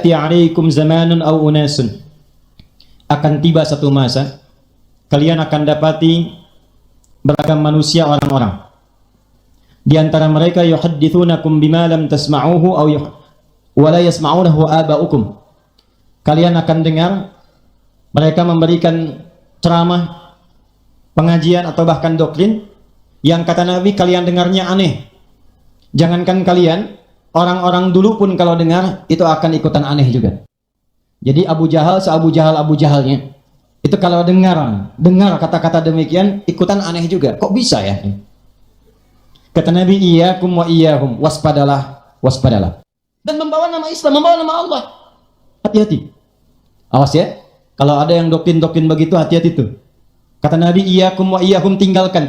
sayati 'alaikum zamanun aw unasun, akan tiba satu masa kalian akan dapati beragam manusia, orang-orang. Di antara mereka yuhadditsunakum bima lam tasma'uhu aw wa la yasma'unahu aba'ukum. Kalian akan dengar mereka memberikan ceramah, pengajian atau bahkan doktrin yang kata Nabi kalian dengarnya aneh. Jangankan kalian, orang-orang dulu pun kalau dengar itu akan ikutan aneh juga. Jadi Abu Jahal Abu Jahalnya itu kalau dengar kata-kata demikian ikutan aneh juga. Kok bisa ya? Kata Nabi, iyyakum wa iyyahum, waspadalah. Dan membawa nama Islam, membawa nama Allah. Hati-hati. Awas ya. Kalau ada yang doktrin-doktrin begitu, hati-hati tuh. Kata Nabi, iyyakum wa iyyahum, tinggalkan.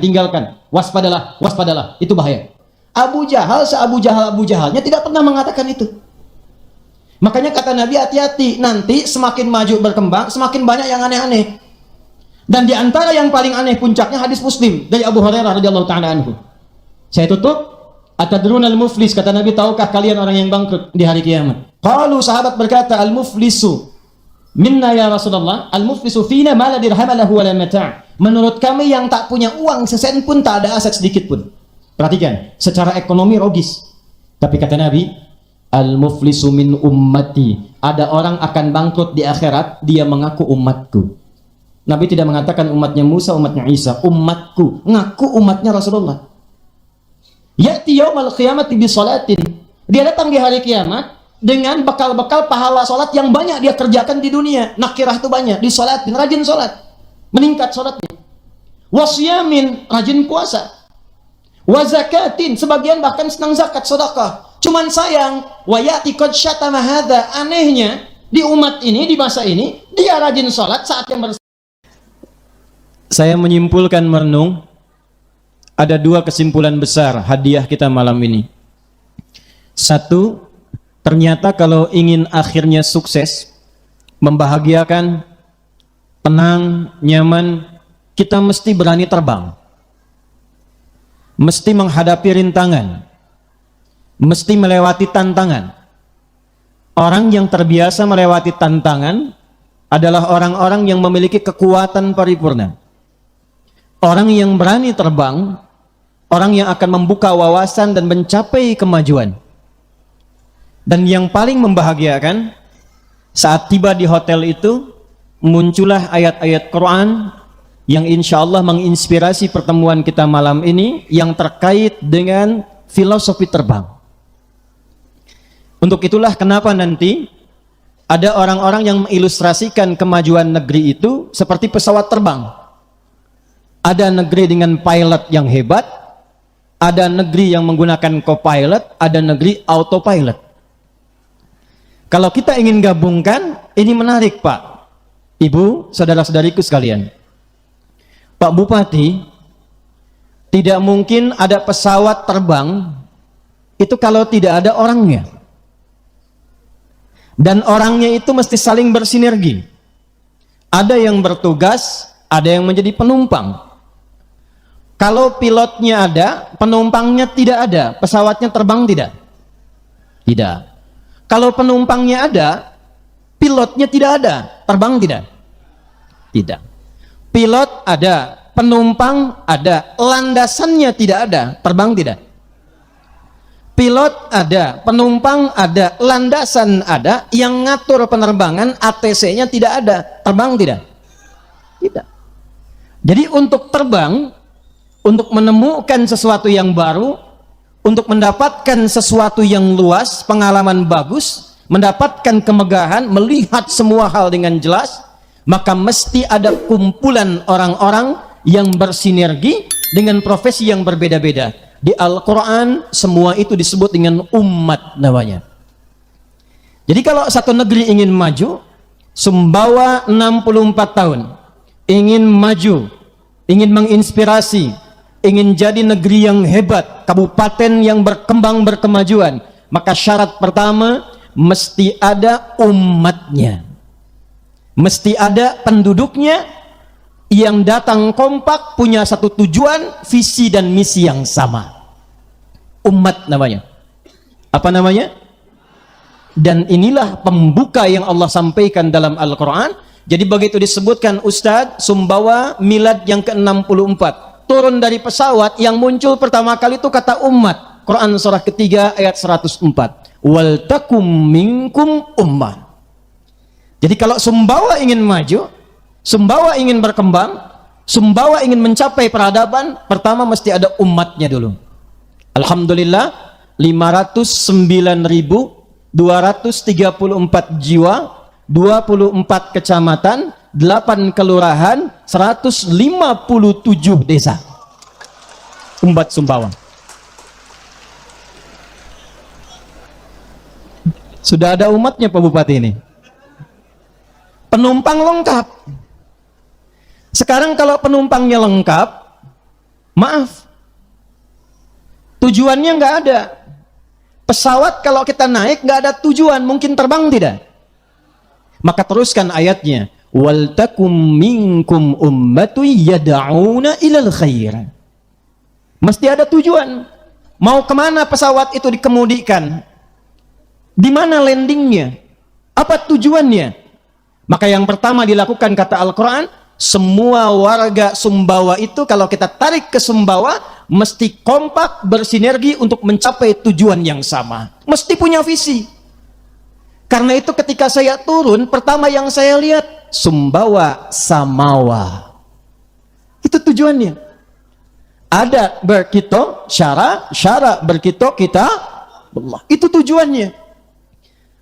Waspadalah. Itu bahaya. Abu Jahalnya tidak pernah mengatakan itu. Makanya kata Nabi, hati-hati. Nanti semakin maju berkembang, semakin banyak yang aneh-aneh. Dan di antara yang paling aneh puncaknya hadis Muslim dari Abu Hurairah radhiyallahu ta'ala anhu. Saya tutup, atadrunal muflis, kata Nabi, tahukah kalian orang yang bangkrut di hari kiamat? Qalu, sahabat berkata, al-muflisu minna ya Rasulullah, al-muflisu fina ma la dirham lahu wa la mata'. Menurut kami yang tak punya uang sesen pun, tak ada aset sedikit pun. Perhatikan, secara ekonomi logis. Tapi kata Nabi, al-muflisu min ummati, ada orang akan bangkrut di akhirat, dia mengaku umatku. Nabi tidak mengatakan umatnya Musa, umatnya Isa, umatku, ngaku umatnya Rasulullah. Ya'ti yaumal qiyamati bi sholatin, dia datang di hari kiamat dengan bekal-bekal pahala salat yang banyak dia kerjakan di dunia. Nakirah itu banyak, di sholatin, rajin salat, meningkat salatnya. Wasyamin, rajin puasa. Wa zakatin, sebagian bahkan senang zakat, sedekah. Cuman sayang, wa ya'ti qad syatama hadza, anehnya di umat ini, di masa ini, dia rajin salat saat yang Saya menyimpulkan merenung, ada dua kesimpulan besar hadiah kita malam ini. Satu, ternyata kalau ingin akhirnya sukses, membahagiakan, tenang, nyaman, kita mesti berani terbang. Mesti menghadapi rintangan. Mesti melewati tantangan. Orang yang terbiasa melewati tantangan adalah orang-orang yang memiliki kekuatan paripurna. Orang yang berani terbang, orang yang akan membuka wawasan dan mencapai kemajuan. Dan yang paling membahagiakan, saat tiba di hotel itu, muncullah ayat-ayat Quran yang insya Allah menginspirasi pertemuan kita malam ini, yang terkait dengan filosofi terbang. Untuk itulah kenapa nanti ada orang-orang yang mengilustrasikan kemajuan negeri itu seperti pesawat terbang. Ada negeri dengan pilot yang hebat, ada negeri yang menggunakan co-pilot, ada negeri autopilot. Kalau kita ingin gabungkan, ini menarik Pak, Ibu, saudara-saudariku sekalian. Pak Bupati, tidak mungkin ada pesawat terbang itu kalau tidak ada orangnya. Dan orangnya itu mesti saling bersinergi. Ada yang bertugas, ada yang menjadi penumpang. Kalau pilotnya ada, penumpangnya tidak ada, pesawatnya terbang tidak? Tidak. Kalau penumpangnya ada, pilotnya tidak ada, terbang tidak? Tidak. Pilot ada, penumpang ada, landasannya tidak ada, terbang tidak? Pilot ada, penumpang ada, landasan ada, yang ngatur penerbangan ATC-nya tidak ada, terbang tidak? Tidak. Jadi untuk terbang, untuk menemukan sesuatu yang baru, untuk mendapatkan sesuatu yang luas, pengalaman bagus, mendapatkan kemegahan, melihat semua hal dengan jelas, maka mesti ada kumpulan orang-orang yang bersinergi dengan profesi yang berbeda-beda. Di Al-Quran semua itu disebut dengan umat namanya. Jadi kalau satu negeri ingin maju, Sumbawa 64 tahun ingin maju, ingin menginspirasi, ingin jadi negeri yang hebat, kabupaten yang berkembang berkemajuan, maka syarat pertama mesti ada umatnya, mesti ada penduduknya yang datang kompak, punya satu tujuan, visi dan misi yang sama. Umat namanya. Apa namanya? Dan inilah pembuka yang Allah sampaikan dalam Al-Quran. Jadi begitu disebutkan Ustadz, Sumbawa milad yang ke-64, turun dari pesawat, yang muncul pertama kali itu kata umat. Quran surah ketiga ayat 104. Wal takum minkum ummah. Jadi kalau Sumbawa ingin maju, Sumbawa ingin berkembang, Sumbawa ingin mencapai peradaban, pertama mesti ada umatnya dulu. Alhamdulillah, 509.234 jiwa, 24 kecamatan, 8 kelurahan, 157 desa. Umat Sumbawa. Sudah ada umatnya Pak Bupati ini. Penumpang lengkap. Sekarang kalau penumpangnya lengkap, maaf, tujuannya nggak ada. Pesawat kalau kita naik nggak ada tujuan, mungkin terbang tidak. Maka teruskan ayatnya, wal takum minkum ummatu yad'una ilal khair. Mesti ada tujuan. Mau kemana pesawat itu dikemudikan? Di mana landingnya? Apa tujuannya? Maka yang pertama dilakukan kata Al-Quran, semua warga Sumbawa itu kalau kita tarik ke Sumbawa mesti kompak bersinergi untuk mencapai tujuan yang sama. Mesti punya visi. Karena itu ketika saya turun, pertama yang saya lihat Sumbawa Samawa. Itu tujuannya. Ada berkito syara, syara berkito kita Allah. Itu tujuannya.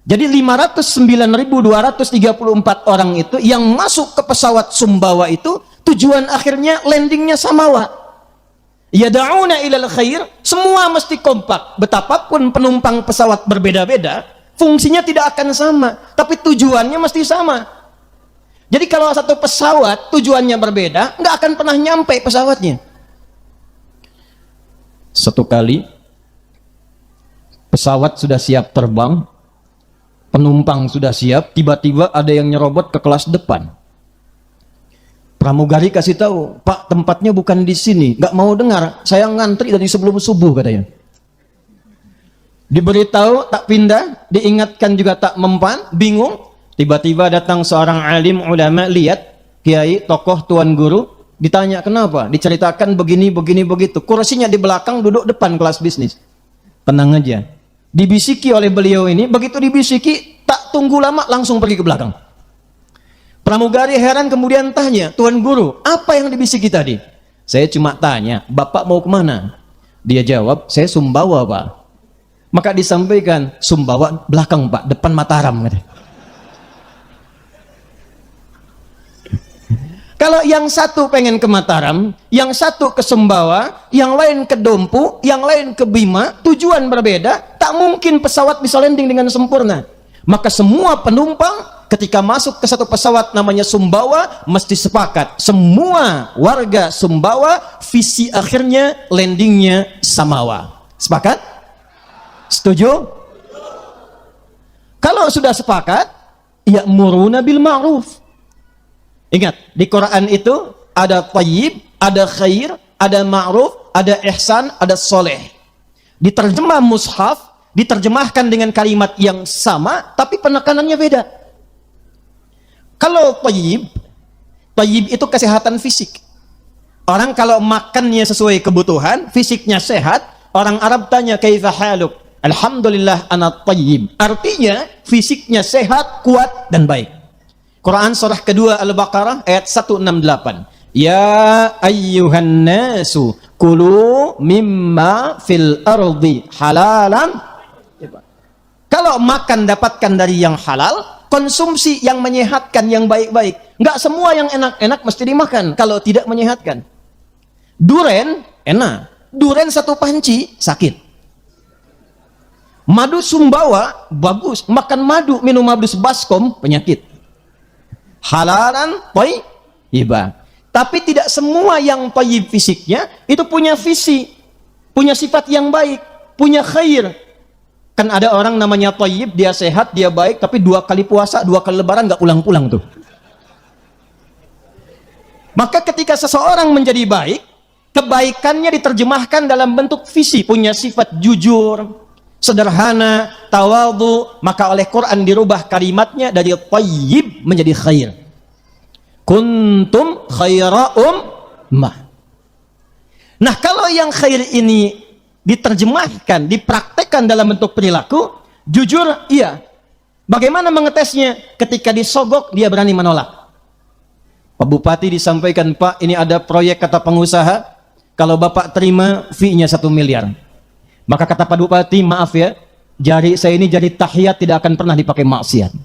Jadi 509.234 orang itu yang masuk ke pesawat Sumbawa itu tujuan akhirnya landingnya Samawa. Yada'una ilal khair, semua mesti kompak. Betapapun penumpang pesawat berbeda-beda, fungsinya tidak akan sama, tapi tujuannya mesti sama. Jadi kalau satu pesawat tujuannya berbeda, nggak akan pernah nyampe pesawatnya. Satu kali pesawat sudah siap terbang, penumpang sudah siap, tiba-tiba ada yang nyerobot ke kelas depan. Pramugari kasih tahu, Pak, tempatnya bukan di sini. Nggak mau dengar, saya ngantri dari sebelum subuh katanya. Diberitahu tak pindah, diingatkan juga tak mempan, bingung. Tiba-tiba datang seorang alim ulama, lihat kiai, tokoh, tuan guru, ditanya kenapa, diceritakan begini begitu. Kursinya di belakang, duduk depan kelas bisnis. Tenang aja. Dibisiki oleh beliau ini, begitu dibisiki tak tunggu lama langsung pergi ke belakang. Pramugari heran kemudian tanya, Tuan Guru, apa yang dibisiki tadi? Saya cuma tanya, Bapak mau kemana? Dia jawab, saya Sumbawa Pak. Maka disampaikan, Sumbawa belakang Pak, depan Mataram. Kalau yang satu pengen ke Mataram, yang satu ke Sumbawa, yang lain ke Dompu, yang lain ke Bima, tujuan berbeda, tak mungkin pesawat bisa landing dengan sempurna. Maka semua penumpang ketika masuk ke satu pesawat namanya Sumbawa mesti sepakat, semua warga Sumbawa visi akhirnya landingnya Samawa. Sepakat? Setuju? Kalau sudah sepakat, ya'muruna bil ma'ruf. Ingat, di Quran itu ada thayyib, ada khair, ada ma'ruf, ada ihsan, ada soleh. Diterjemah mushaf, diterjemahkan dengan kalimat yang sama, tapi penekanannya beda. Kalau thayyib itu kesehatan fisik. Orang kalau makannya sesuai kebutuhan, fisiknya sehat, orang Arab tanya, kaifa haluk? Alhamdulillah ana thayyib. Artinya, fisiknya sehat, kuat, dan baik. Quran surah kedua Al-Baqarah ayat 168. Ya ayyuhan nasu kulu mimma fil ardi halalan. Kalau makan dapatkan dari yang halal, konsumsi yang menyehatkan, yang baik-baik. Enggak semua yang enak-enak mesti dimakan kalau tidak menyehatkan. Duren enak, duren satu panci sakit. Madu Sumbawa bagus, makan madu, minum madu baskom penyakit. Halalan thayyibah. Tapi tidak semua yang thayyib fisiknya itu punya visi, punya sifat yang baik, punya khair. Kan ada orang namanya thayyib, dia sehat, dia baik, tapi 2 kali puasa, 2 kali lebaran nggak pulang-pulang tuh. Maka ketika seseorang menjadi baik, kebaikannya diterjemahkan dalam bentuk visi, punya sifat jujur, sederhana, tawadhu, maka oleh Quran dirubah kalimatnya dari thayyib menjadi khair. Kuntum khaira ummah. Nah, kalau yang khair ini diterjemahkan, dipraktekkan dalam bentuk perilaku, jujur iya. Bagaimana mengetesnya? Ketika disogok dia berani menolak. Pak Bupati disampaikan, Pak, ini ada proyek kata pengusaha, kalau Bapak terima fee-nya 1 miliar. Maka kata Pak Bupati, maaf ya, jari saya ini jari tahiyat tidak akan pernah dipakai maksiat.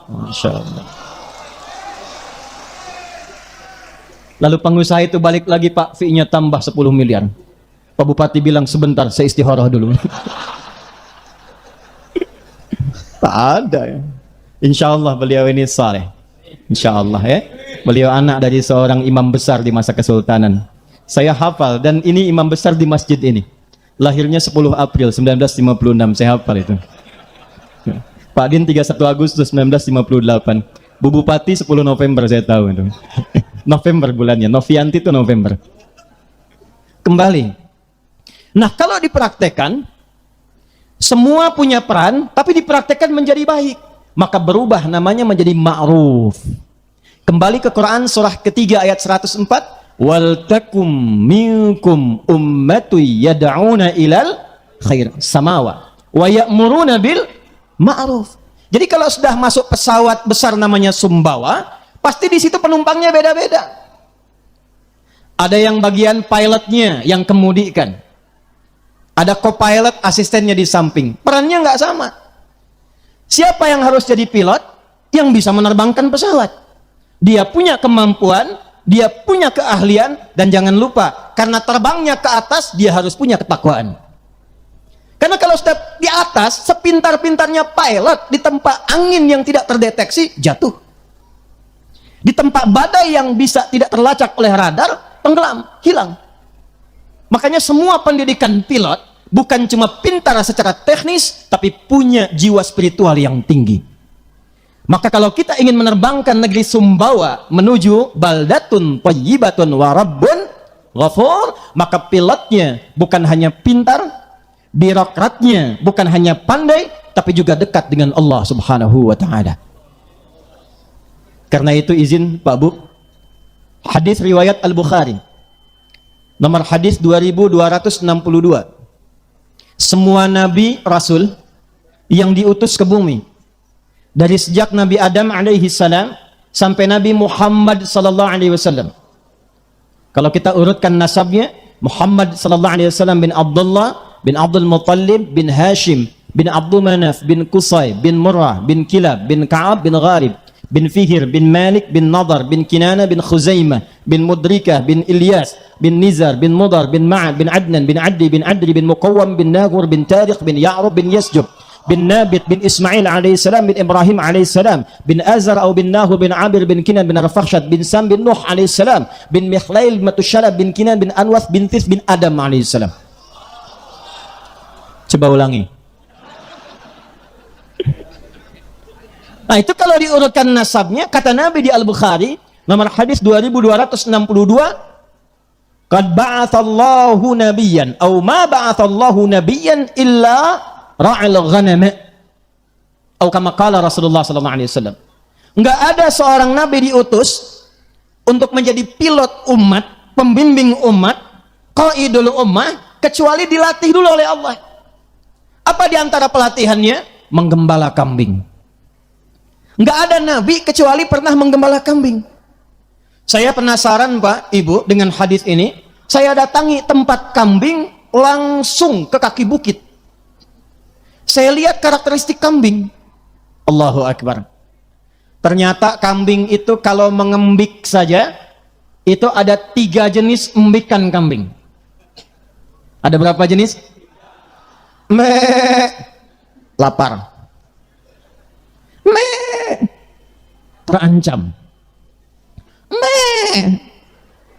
Masya Allah. Lalu pengusaha itu balik lagi, Pak, fee-nya tambah 10 miliar. Pak Bupati bilang, sebentar, saya istikharah dulu. Tak ada ya. Insya Allah beliau ini saleh. Insya Allah ya. Beliau anak dari seorang imam besar di masa kesultanan. Saya hafal, dan ini imam besar di masjid ini. Lahirnya 10 April 1956, saya hafal itu. Pak Din 31 Agustus 1958. Bu Bupati 10 November, saya tahu itu. November bulannya, Novianti itu November. Kembali. Nah, kalau dipraktekkan, semua punya peran, tapi dipraktekkan menjadi baik, maka berubah namanya menjadi ma'ruf. Kembali ke Quran surah ketiga ayat 104, wal takum minkum ummatu yad'una ilal khair samawa wa ya'muruna bil ma'ruf. Jadi kalau sudah masuk pesawat besar namanya Sumbawa, pasti di situ penumpangnya beda-beda. Ada yang bagian pilotnya yang kemudikan, ada co-pilot asistennya di samping, perannya nggak sama. Siapa yang harus jadi pilot? Yang bisa menerbangkan pesawat. Dia punya kemampuan, dia punya keahlian, dan jangan lupa, karena terbangnya ke atas, dia harus punya ketakwaan. Karena kalau sudah di atas, sepintar-pintarnya pilot, di tempat angin yang tidak terdeteksi, jatuh. Di tempat badai yang bisa tidak terlacak oleh radar, tenggelam, hilang. Makanya semua pendidikan pilot bukan cuma pintar secara teknis, tapi punya jiwa spiritual yang tinggi. Maka kalau kita ingin menerbangkan negeri Sumbawa menuju baldatun thayyibatun wa rabbun ghafur, maka pilotnya bukan hanya pintar, birokratnya bukan hanya pandai, tapi juga dekat dengan Allah Subhanahu wa ta'ala. Karena itu izin Pak Bu, hadis riwayat Al-Bukhari nomor hadis 2262, semua nabi rasul yang diutus ke bumi dari sejak Nabi Adam alaihi salam sampai Nabi Muhammad sallallahu alaihi wasallam, kalau kita urutkan nasabnya, Muhammad sallallahu alaihi wasallam bin Abdullah bin Abdul Muttalib bin Hashim bin Abdul Manaf bin Qusay bin Murrah bin Kilab bin Ka'ab bin Gharib bin Fihir bin Malik bin Nadar bin Kinana bin Khuzaimah bin Mudrikah bin Ilyas bin Nizar bin Mudar bin Ma'ad bin Adnan bin Addi bin Adri bin Muqawwam bin Nagur bin Tariq bin Ya'rub bin Yasjub bin Nabit bin Ismail alaihissalam bin Ibrahim alaihissalam bin Azar atau bin Nahur bin Abir bin Kinan bin Arfakhshad bin Sam bin Nuh alaihissalam bin Mikhlail bin Matushalab bin Kinan bin Anwas bin Tis bin Adam alaihissalam. Coba ulangi. Nah, itu kalau diurutkan nasabnya, kata Nabi di Al-Bukhari nomor hadis 2262, qad ba'athallahu nabiyyan aw ma ba'athallahu nabiyyan illa ra'il ghanam, atau kama qala Rasulullah sallallahu alaihi wasallam. Enggak ada seorang nabi diutus untuk menjadi pilot umat, pembimbing umat, qaidul ummah, kecuali dilatih dulu oleh Allah. Apa di antara pelatihannya? Menggembala kambing. Enggak ada nabi kecuali pernah menggembala kambing. Saya penasaran Pak, Ibu, dengan hadis ini. Saya datangi tempat kambing langsung ke kaki bukit. Saya lihat karakteristik kambing. Allahu Akbar. Ternyata kambing itu kalau mengembik saja, itu ada 3 jenis embikan kambing. Ada berapa jenis? Lapar. Terancam.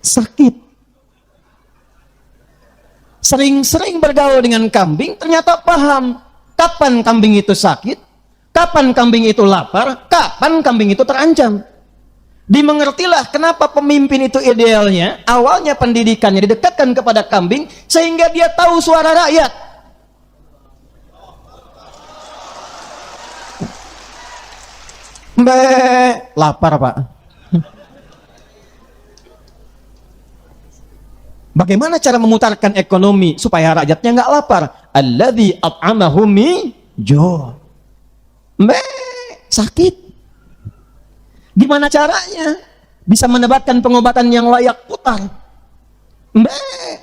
Sakit. Sering-sering bergaul dengan kambing, ternyata paham kapan kambing itu sakit, kapan kambing itu lapar, kapan kambing itu terancam. Dimengertilah kenapa pemimpin itu idealnya awalnya pendidikannya didekatkan kepada kambing, sehingga dia tahu suara rakyat. Lapar, Pak. Bagaimana cara memutarkan ekonomi supaya rakyatnya nggak lapar? Alladzi at'amahum min ju'. Sakit. Gimana caranya bisa mendapatkan pengobatan yang layak putar?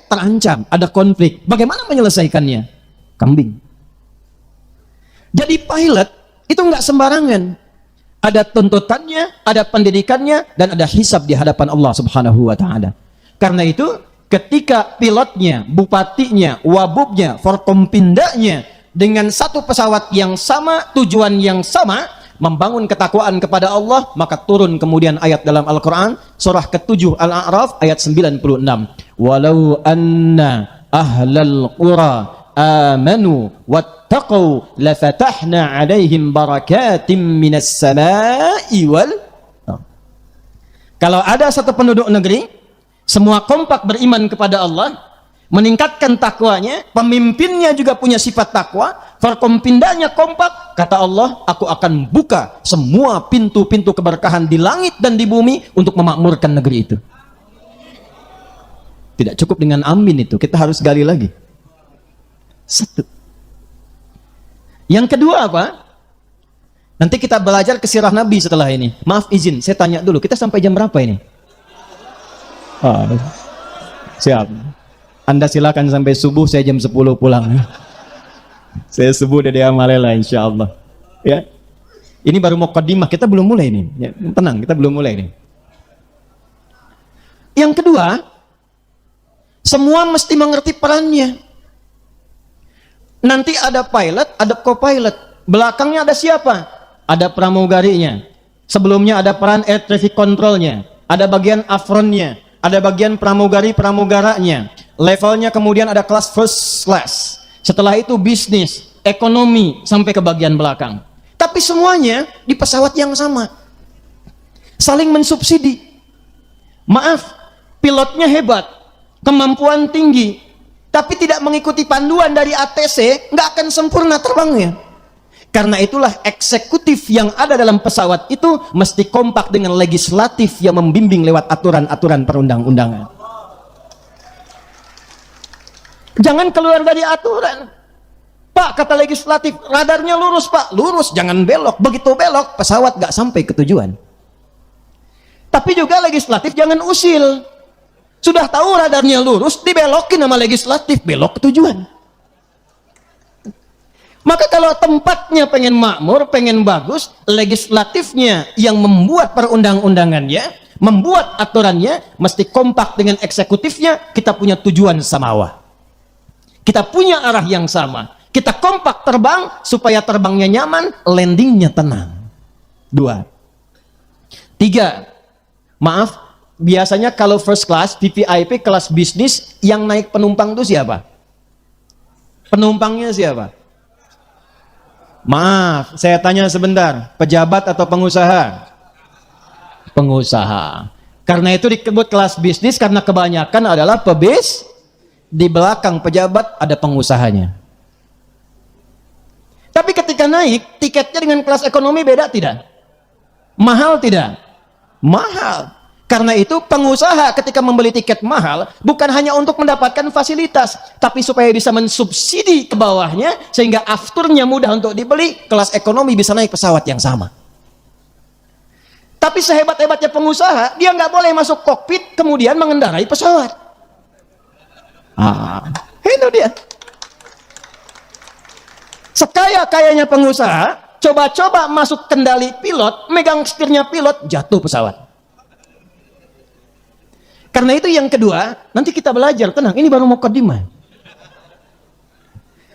Terancam, ada konflik. Bagaimana menyelesaikannya? Kambing. Jadi pilot itu nggak sembarangan. Ada tuntutannya, ada pendidikannya, dan ada hisab di hadapan Allah Subhanahu wa Ta'ala. Karena itu, ketika pilotnya, bupatinya, wabubnya, forkompindanya dengan satu pesawat yang sama, tujuan yang sama, membangun ketakwaan kepada Allah, maka turun kemudian ayat dalam Al-Quran, surah ke-7 Al-A'raf ayat 96. Walau anna ahlal qura amanu wattaqau lafatahna alaihim barakatim minas samai wal. Kalau ada satu penduduk negeri semua kompak beriman kepada Allah, meningkatkan takwanya, pemimpinnya juga punya sifat takwa, forkompindanya kompak, kata Allah, aku akan buka semua pintu-pintu keberkahan di langit dan di bumi untuk memakmurkan negeri itu. Tidak cukup dengan amin itu, kita harus gali lagi. Satu. Yang kedua apa? Nanti kita belajar ke sirah Nabi setelah ini. Maaf izin, saya tanya dulu, kita sampai jam berapa ini? Siap. Anda silakan sampai subuh, saya jam 10 pulang. Saya subuh dari Amalela insya Allah. Ya. Ini baru muqaddimah, kita belum mulai nih. Ya, tenang, kita belum mulai nih. Yang kedua, semua mesti mengerti perannya. Nanti ada pilot, ada co-pilot. Belakangnya ada siapa? Ada pramugarinya. Sebelumnya ada peran air traffic controlnya. Ada bagian afronnya. Ada bagian pramugari-pramugaranya. Levelnya kemudian ada kelas first class. Setelah itu bisnis, ekonomi, sampai ke bagian belakang. Tapi semuanya di pesawat yang sama. Saling mensubsidi. Maaf, pilotnya hebat, kemampuan tinggi, tapi tidak mengikuti panduan dari ATC, nggak akan sempurna terbangnya. Karena itulah eksekutif yang ada dalam pesawat itu mesti kompak dengan legislatif yang membimbing lewat aturan-aturan perundang-undangan. Jangan keluar dari aturan. Pak, kata legislatif, radarnya lurus Pak. Lurus, jangan belok. Begitu belok, pesawat gak sampai ke tujuan. Tapi juga legislatif jangan usil. Sudah tahu radarnya lurus, dibelokin sama legislatif, belok ke tujuan. Maka kalau tempatnya pengen makmur, pengen bagus, legislatifnya yang membuat perundang-undangannya, membuat aturannya, mesti kompak dengan eksekutifnya. Kita punya tujuan samawa. Kita punya arah yang sama. Kita kompak terbang supaya terbangnya nyaman, landingnya tenang. 2. 3. Maaf, biasanya kalau first class, VVIP, kelas bisnis, yang naik penumpang itu siapa? Penumpangnya siapa? Maaf, saya tanya sebentar, pejabat atau pengusaha? Pengusaha. Karena itu disebut kelas bisnis karena kebanyakan adalah pebis. Di belakang pejabat ada pengusahanya. Tapi ketika naik, tiketnya dengan kelas ekonomi beda tidak? Mahal tidak? Mahal. Karena itu pengusaha ketika membeli tiket mahal bukan hanya untuk mendapatkan fasilitas, tapi supaya bisa mensubsidi ke bawahnya sehingga afturnya mudah untuk dibeli, kelas ekonomi bisa naik pesawat yang sama. Tapi sehebat-hebatnya pengusaha, dia nggak boleh masuk kokpit kemudian mengendarai pesawat. Itu dia. Sekaya-kayanya pengusaha, coba-coba masuk kendali pilot, megang setirnya pilot, jatuh pesawat. Karena itu yang kedua, nanti kita belajar, tenang, ini baru muqaddimah.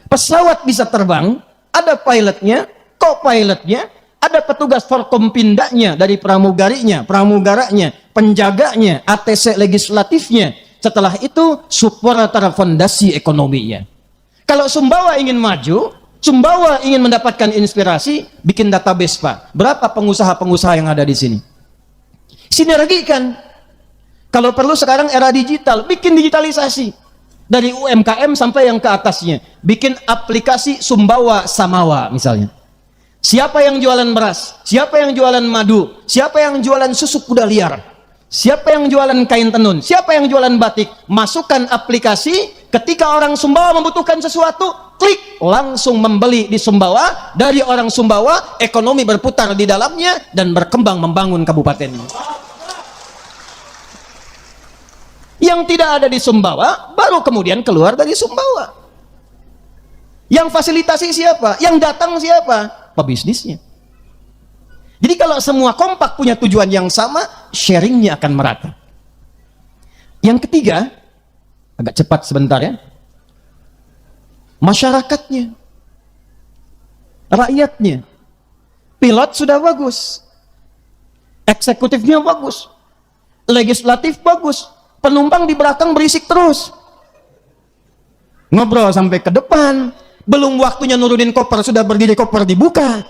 Pesawat bisa terbang, ada pilotnya, co-pilotnya, ada petugas forkompindanya dari pramugarinya, pramugaranya, penjaganya, ATC legislatifnya. Setelah itu, supporter fondasi ekonominya. Kalau Sumbawa ingin maju, Sumbawa ingin mendapatkan inspirasi, bikin database Pak. Berapa pengusaha-pengusaha yang ada di sini? Sinergikan. Kalau perlu sekarang era digital, bikin digitalisasi. Dari UMKM sampai yang ke atasnya. Bikin aplikasi Sumbawa Samawa misalnya. Siapa yang jualan beras? Siapa yang jualan madu? Siapa yang jualan susu kuda liar? Siapa yang jualan kain tenun? Siapa yang jualan batik? Masukkan aplikasi, ketika orang Sumbawa membutuhkan sesuatu, klik, langsung membeli di Sumbawa. Dari orang Sumbawa, ekonomi berputar di dalamnya dan berkembang membangun kabupaten. Yang tidak ada di Sumbawa, baru kemudian keluar dari Sumbawa. Yang fasilitasi siapa? Yang datang siapa? Pebisnisnya. Jadi kalau semua kompak punya tujuan yang sama, sharingnya akan merata. Yang ketiga, agak cepat sebentar ya, masyarakatnya, rakyatnya. Pilot sudah bagus, eksekutifnya bagus, legislatif bagus, penumpang di belakang berisik terus, ngobrol sampai ke depan. Belum waktunya nurunin koper, sudah berdiri koper dibuka.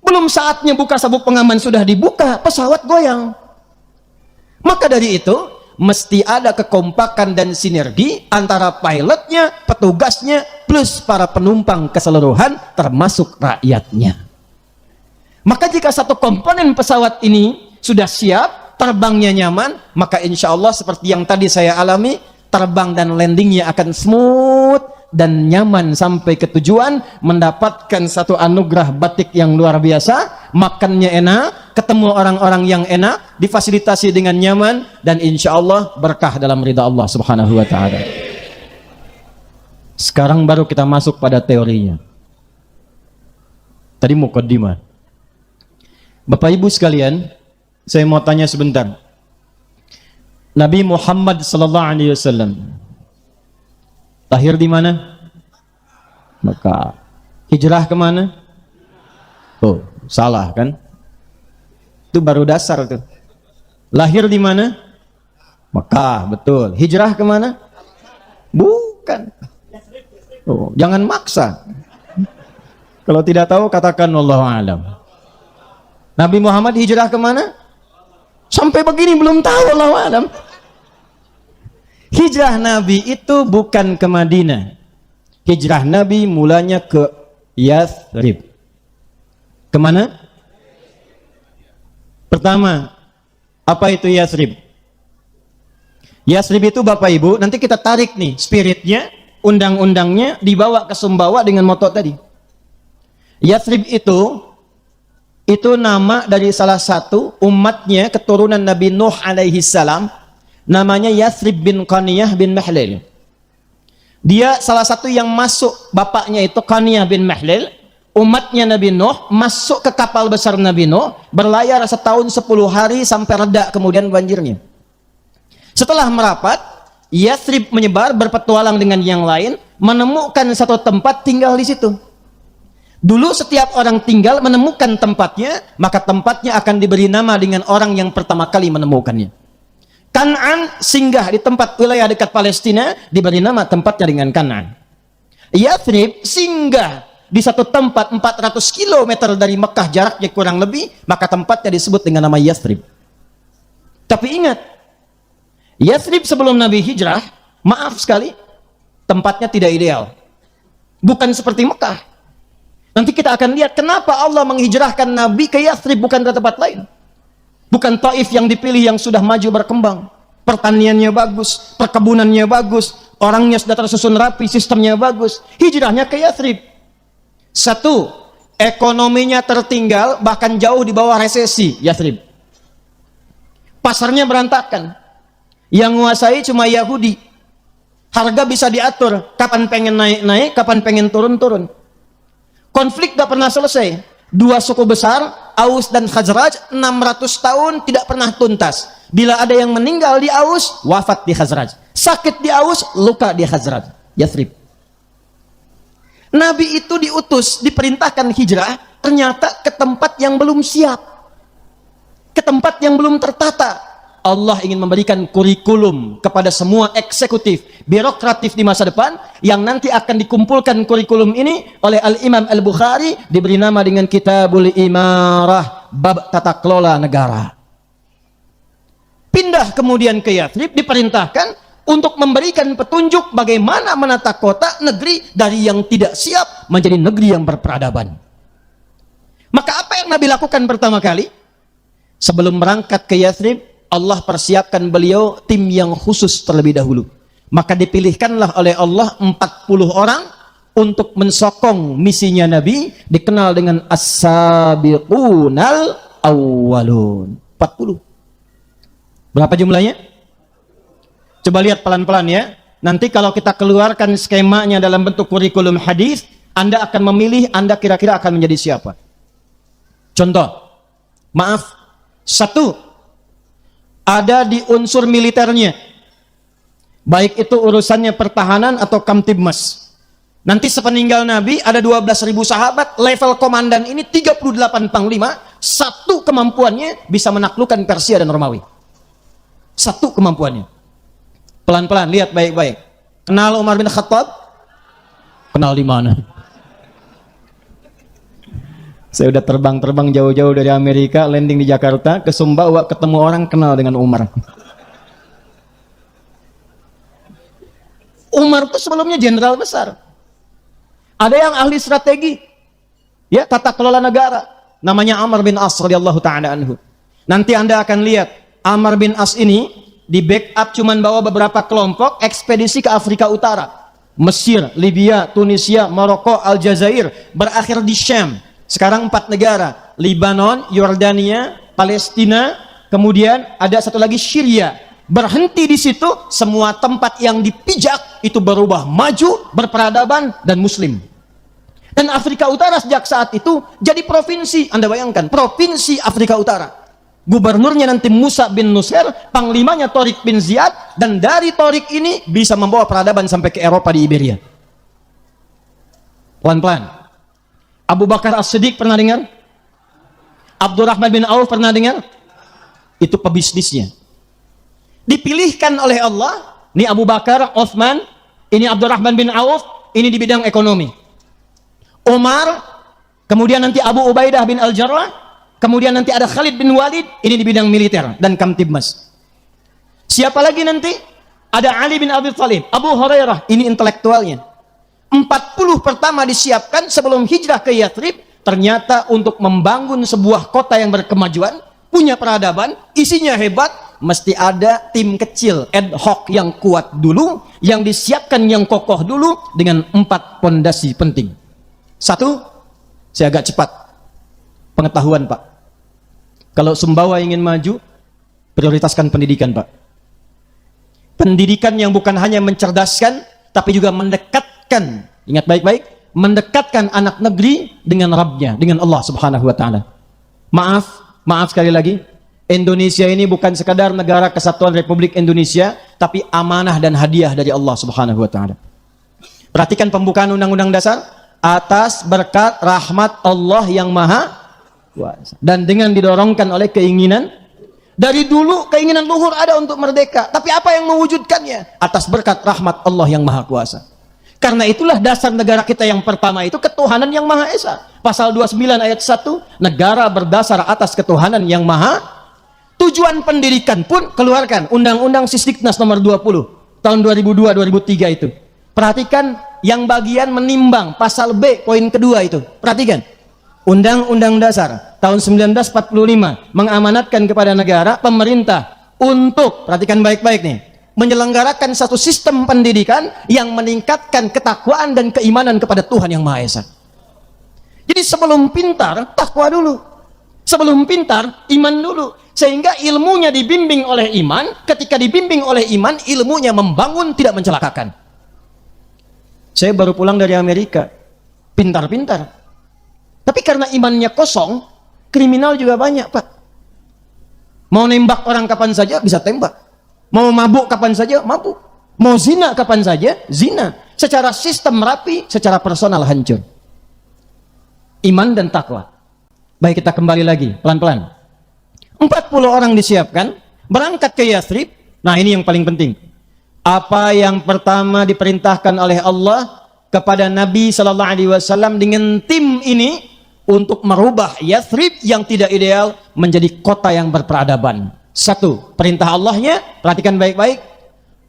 Belum saatnya buka sabuk pengaman, sudah dibuka, pesawat goyang. Maka dari itu, mesti ada kekompakan dan sinergi antara pilotnya, petugasnya, plus para penumpang keseluruhan, termasuk rakyatnya. Maka jika satu komponen pesawat ini sudah siap, terbangnya nyaman, maka insya Allah seperti yang tadi saya alami, terbang dan landingnya akan smooth dan nyaman sampai ke tujuan, mendapatkan satu anugerah batik yang luar biasa, makannya enak, ketemu orang-orang yang enak, difasilitasi dengan nyaman, dan insya Allah berkah dalam ridha Allah subhanahu wa ta'ala. Sekarang baru kita masuk pada teorinya. Tadi mukaddimah. Bapak Ibu sekalian, saya mau tanya sebentar. Nabi Muhammad sallallahu alaihi wasallam lahir di mana? Mekah. Hijrah kemana? Oh, salah kan? Itu baru dasar tuh. Lahir di mana? Mekah, betul. Hijrah kemana? Bukan. Oh, jangan maksa. Kalau tidak tahu katakan wallahu a'lam. Nabi Muhammad hijrah kemana? Sampai begini belum tahu wallahu a'lam. Hijrah Nabi itu bukan ke Madinah. Hijrah Nabi mulanya ke Yathrib. Kemana? Pertama, apa itu Yathrib? Yathrib itu Bapak Ibu, nanti kita tarik nih spiritnya, undang-undangnya dibawa ke Sumbawa dengan moto tadi. Yathrib itu nama dari salah satu umatnya, keturunan Nabi Nuh alaihi salam. Namanya Yathrib bin Qaniyah bin Mahlil. Dia salah satu yang masuk, bapaknya itu Qaniyah bin Mahlil. Umatnya Nabi Nuh masuk ke kapal besar Nabi Nuh, berlayar setahun 10 hari sampai reda kemudian banjirnya. Setelah merapat, Yathrib menyebar, berpetualang dengan yang lain, menemukan satu tempat tinggal di situ. Dulu setiap orang tinggal menemukan tempatnya, maka tempatnya akan diberi nama dengan orang yang pertama kali menemukannya. Kan'an singgah di tempat wilayah dekat Palestina, diberi nama tempatnya dengan Kan'an. Yathrib singgah di satu tempat 400 km dari Mekah, jaraknya kurang lebih, maka tempatnya disebut dengan nama Yathrib. Tapi ingat, Yathrib sebelum Nabi hijrah, maaf sekali, tempatnya tidak ideal. Bukan seperti Mekah. Nanti kita akan lihat kenapa Allah menghijrahkan Nabi ke Yathrib, bukan ke tempat lain. Bukan Taif yang dipilih yang sudah maju berkembang. Pertaniannya bagus, perkebunannya bagus, orangnya sudah tersusun rapi, sistemnya bagus. Hijrahnya ke Yathrib. Satu, ekonominya tertinggal, bahkan jauh di bawah resesi Yathrib. Pasarnya berantakan. Yang menguasai cuma Yahudi. Harga bisa diatur, kapan pengen naik-naik, kapan pengen turun-turun. Konflik gak pernah selesai. Dua suku besar, Aus dan Khazraj, 600 tahun tidak pernah tuntas. Bila ada yang meninggal di Aus, wafat di Khazraj. Sakit di Aus, luka di Khazraj. Yathrib. Nabi itu diutus, diperintahkan hijrah, ternyata ke tempat yang belum siap. Ke tempat yang belum tertata. Allah ingin memberikan kurikulum kepada semua eksekutif, birokratif di masa depan, yang nanti akan dikumpulkan kurikulum ini oleh Al-Imam Al-Bukhari, diberi nama dengan Kitabul Imarah, bab tata kelola negara. Pindah kemudian ke Yathrib, diperintahkan untuk memberikan petunjuk bagaimana menata kota negeri dari yang tidak siap menjadi negeri yang berperadaban. Maka apa yang Nabi lakukan pertama kali? Sebelum berangkat ke Yathrib, Allah persiapkan beliau tim yang khusus terlebih dahulu. Maka dipilihkanlah oleh Allah 40 orang untuk mensokong misinya Nabi, dikenal dengan as-sabiqunal awwalun. 40. Berapa jumlahnya? Coba lihat pelan-pelan ya. Nanti kalau kita keluarkan skemanya dalam bentuk kurikulum hadis, Anda akan memilih Anda kira-kira akan menjadi siapa. Contoh, maaf, 1, ada di unsur militernya, baik itu urusannya pertahanan atau Kamtibmas. Nanti sepeninggal Nabi ada 12.000 sahabat, level komandan ini 38 panglima, satu kemampuannya bisa menaklukkan Persia dan Romawi. Satu kemampuannya. Pelan-pelan, lihat baik-baik. Kenal Umar bin Khattab? Kenal di mana? Saya udah terbang-terbang jauh-jauh dari Amerika, landing di Jakarta, ke Sumbawa, ketemu orang kenal dengan Umar. Umar itu sebelumnya jenderal besar. Ada yang ahli strategi, ya, tata kelola negara. Namanya Amr bin As radhiyallahu ta'ala anhu. Nanti Anda akan lihat, Amr bin As ini di backup cuman bawa beberapa kelompok ekspedisi ke Afrika Utara. Mesir, Libya, Tunisia, Maroko, Aljazair, berakhir di Syam. Sekarang 4 negara, Lebanon, Yordania, Palestina, kemudian ada satu lagi Syria. Berhenti di situ, semua tempat yang dipijak itu berubah maju, berperadaban dan muslim. Dan Afrika Utara sejak saat itu jadi provinsi. Anda bayangkan, provinsi Afrika Utara. Gubernurnya nanti Musa bin Nusair, panglimanya Tariq bin Ziyad, dan dari Tariq ini bisa membawa peradaban sampai ke Eropa di Iberia. Pelan-pelan. Abu Bakar As-Siddiq pernah dengar? Abdurrahman bin Auf pernah dengar? Itu pebisnisnya. Dipilihkan oleh Allah, ini Abu Bakar, Uthman, ini Abdurrahman bin Auf, ini di bidang ekonomi. Umar, kemudian nanti Abu Ubaidah bin Al-Jarrah, kemudian nanti ada Khalid bin Walid, ini di bidang militer dan Kamtibmas. Siapa lagi nanti? Ada Ali bin Abi Thalib, Abu Hurairah, ini intelektualnya. 40 pertama disiapkan sebelum hijrah ke Yathrib, ternyata untuk membangun sebuah kota yang berkemajuan, punya peradaban, isinya hebat, mesti ada tim kecil ad hoc yang kuat dulu, yang disiapkan yang kokoh dulu dengan 4 pondasi penting. 1, saya agak cepat. Pengetahuan, Pak. Kalau Sumbawa ingin maju, prioritaskan pendidikan, Pak. Pendidikan yang bukan hanya mencerdaskan, tapi juga mendekatkan, ingat baik-baik, mendekatkan anak negeri dengan Rabbnya, dengan Allah Subhanahu wa ta'ala. Maaf sekali lagi, Indonesia ini bukan sekadar negara kesatuan Republik Indonesia, tapi amanah dan hadiah dari Allah Subhanahu wa ta'ala. Perhatikan pembukaan Undang-Undang Dasar, atas berkat rahmat Allah yang Maha Kuasa, dan dengan didorongkan oleh keinginan. Dari dulu keinginan luhur ada untuk merdeka, tapi apa yang mewujudkannya? Atas berkat rahmat Allah yang Maha Kuasa. Karena itulah dasar negara kita yang pertama itu ketuhanan yang Maha Esa. Pasal 29 ayat 1, negara berdasar atas ketuhanan yang Maha. Tujuan pendidikan pun keluarkan Undang-Undang Sisdiknas nomor 20 tahun 2002-2003 itu. Perhatikan yang bagian menimbang pasal B poin kedua itu. Perhatikan. Undang-Undang Dasar tahun 1945 mengamanatkan kepada negara, pemerintah untuk, perhatikan baik-baik nih, menyelenggarakan satu sistem pendidikan yang meningkatkan ketakwaan dan keimanan kepada Tuhan yang Maha Esa. Jadi sebelum pintar, takwa dulu. Sebelum pintar, iman dulu. Sehingga ilmunya dibimbing oleh iman, ketika dibimbing oleh iman, ilmunya membangun, tidak mencelakakan. Saya baru pulang dari Amerika, pintar-pintar. Tapi karena imannya kosong, kriminal juga banyak, Pak. Mau nembak orang kapan saja bisa tembak. Mau mabuk kapan saja mabuk. Mau zina kapan saja zina. Secara sistem rapi, secara personal hancur. Iman dan takwa. Baik, kita kembali lagi pelan-pelan. 40 orang disiapkan, berangkat ke Yathrib. Nah, ini yang paling penting. Apa yang pertama diperintahkan oleh Allah kepada Nabi sallallahu alaihi wasallam dengan tim ini untuk merubah Yathrib yang tidak ideal menjadi kota yang berperadaban. 1, perintah Allahnya, perhatikan baik-baik.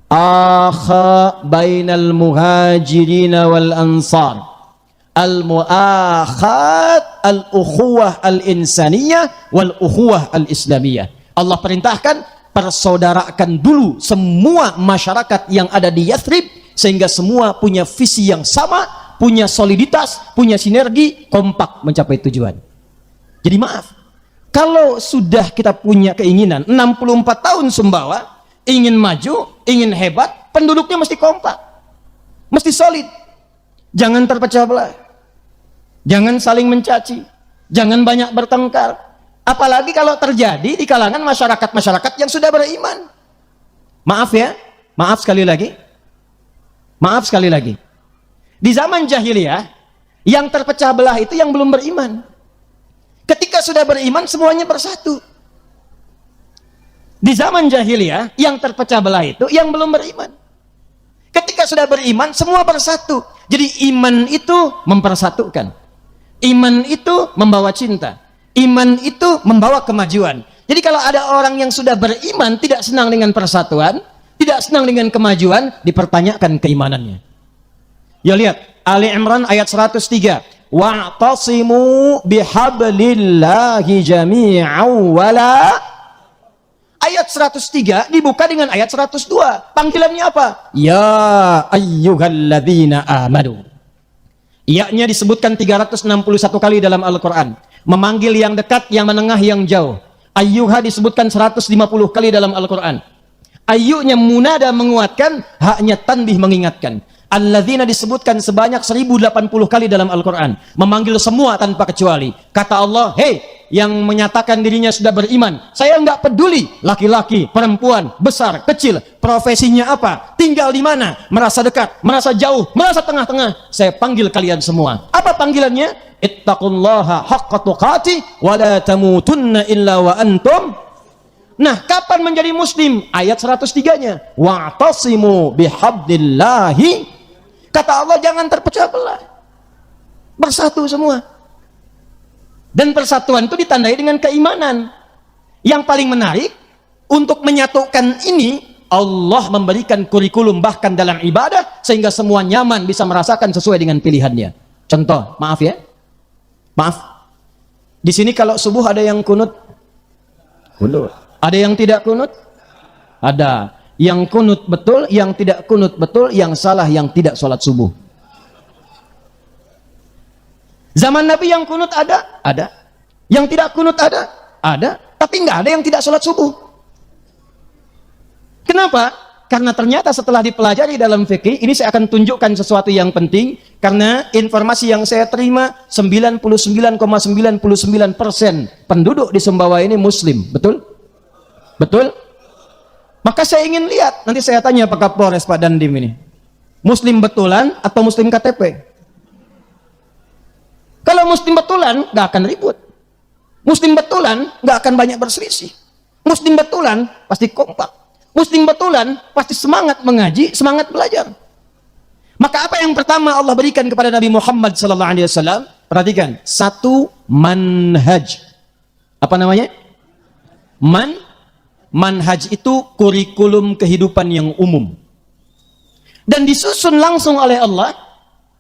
Akha bainal muhajirin wal ansar. al-mu'akhat, al-ukhuwah al-insaniyah, wal-ukhuwah al-islamiyah. Allah perintahkan persaudarakan dulu semua masyarakat yang ada di Yathrib, sehingga semua punya visi yang sama, punya soliditas, punya sinergi, kompak mencapai tujuan. Jadi maaf, kalau sudah kita punya keinginan 64 tahun Sumbawa, ingin maju, ingin hebat, penduduknya mesti kompak, mesti solid, jangan terpecah belah, jangan saling mencaci, jangan banyak bertengkar, apalagi kalau terjadi di kalangan masyarakat-masyarakat yang sudah beriman. Maaf ya, maaf sekali lagi, di zaman jahiliyah yang terpecah belah itu yang belum beriman. Ketika sudah beriman semuanya bersatu. Di zaman jahiliyah yang terpecah belah itu yang belum beriman. Ketika sudah beriman semua bersatu. Jadi iman itu mempersatukan. Iman itu membawa cinta. Iman itu membawa kemajuan. Jadi kalau ada orang yang sudah beriman tidak senang dengan persatuan, tidak senang dengan kemajuan, dipertanyakan keimanannya. Ya lihat Ali Imran ayat 103. Wa'tasimu bihablillahi jami'an wala. Ayat 103 dibuka dengan ayat 102. Panggilannya apa? Ya ayyuhalladzina amanu. Ya-nya disebutkan 361 kali dalam Al-Quran. Memanggil yang dekat, yang menengah, yang jauh. Ayyuha disebutkan 150 kali dalam Al-Quran. Ayyunya munada menguatkan, haknya tanbih mengingatkan. Alladzina disebutkan sebanyak 1080 kali dalam Al-Quran. Memanggil semua tanpa kecuali. Kata Allah, hei yang menyatakan dirinya sudah beriman, saya enggak peduli laki-laki, perempuan, besar, kecil, profesinya apa, tinggal di mana, merasa dekat, merasa jauh, merasa tengah-tengah, saya panggil kalian semua. Apa panggilannya? Ittaqullaha haqqa tuqati wa la tamutunna illa wa antum. Nah, kapan menjadi muslim? Ayat 103-nya. Wa'tasimu bihablillahi. Kata Allah, jangan terpecah belah. Bersatu semua. Dan persatuan itu ditandai dengan keimanan. Yang paling menarik, untuk menyatukan ini, Allah memberikan kurikulum bahkan dalam ibadah, sehingga semua nyaman bisa merasakan sesuai dengan pilihannya. Contoh, maaf ya. Maaf. Di sini kalau subuh ada yang kunut? Kunut. Ada yang tidak kunut? Ada. Yang kunut betul, yang tidak kunut betul, yang salah yang tidak sholat subuh. Zaman Nabi yang kunut ada? Ada. Yang tidak kunut ada? Ada. Tapi nggak ada yang tidak sholat subuh. Kenapa? Karena ternyata setelah dipelajari dalam fikih, ini saya akan tunjukkan sesuatu yang penting, karena informasi yang saya terima 99,99% penduduk di Sumbawa ini muslim. Betul? Betul? Maka saya ingin lihat, nanti saya tanya Pak Kapolres, Pak Dandim ini, muslim betulan atau muslim KTP? Kalau muslim betulan, nggak akan ribut. Muslim betulan, nggak akan banyak berselisih. Muslim betulan, pasti kompak. Muslim betulan, pasti semangat mengaji, semangat belajar. Maka apa yang pertama Allah berikan kepada Nabi Muhammad SAW? Perhatikan, satu, manhaj. Apa namanya? Manhaj itu kurikulum kehidupan yang umum. Dan disusun langsung oleh Allah,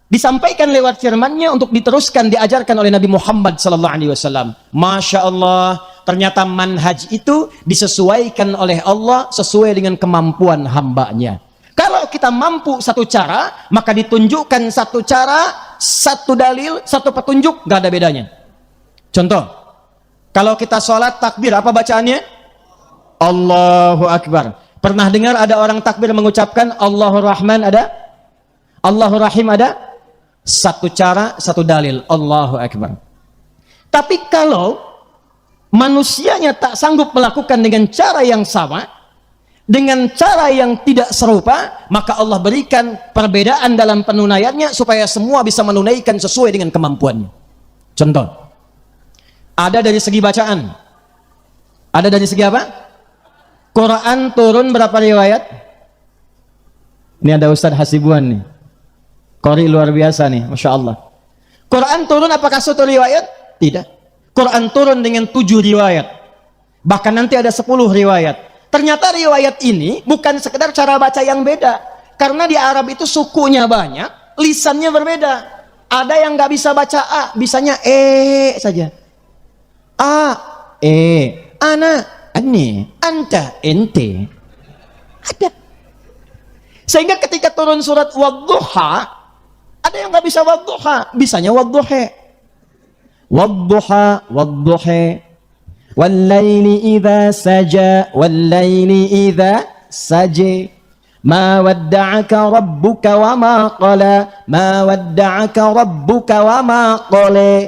disampaikan lewat firman-Nya untuk diteruskan, diajarkan oleh Nabi Muhammad SAW. Masya Allah, ternyata manhaj itu disesuaikan oleh Allah sesuai dengan kemampuan hamba-Nya. Kalau kita mampu satu cara, maka ditunjukkan satu cara, satu dalil, satu petunjuk, gak ada bedanya. Contoh, kalau kita sholat takbir, apa bacaannya? Allahu Akbar. Pernah dengar ada orang takbir mengucapkan Allahur Rahman ada? Allahur Rahim ada? Satu cara, satu dalil. Allahu Akbar. Tapi kalau manusianya tak sanggup melakukan dengan cara yang sama, dengan cara yang tidak serupa, maka Allah berikan perbedaan dalam penunaiannya supaya semua bisa menunaikan sesuai dengan kemampuannya. Contoh, ada dari segi bacaan, ada dari segi apa? Quran turun berapa riwayat? Ini ada Ustadz Hasibuan nih, qori luar biasa nih, Masya Allah. Quran turun apakah satu riwayat? Tidak. Quran turun dengan 7 riwayat, bahkan nanti ada 10 riwayat. Ternyata riwayat ini bukan sekedar cara baca yang beda, karena di Arab itu sukunya banyak, lisannya berbeda. Ada yang nggak bisa baca A, bisanya saja. A, ana, ane, anta, ente. Ada. Sehingga ketika turun surat wadduha, ada yang nggak bisa wadduha, bisanya wadduhe. Wadduha, wadduhe. Wallaili idza saja, wallaili idza saja. Ma wadda'aka rabbuka wa ma qala, ma wadda'aka rabbuka wa ma qala.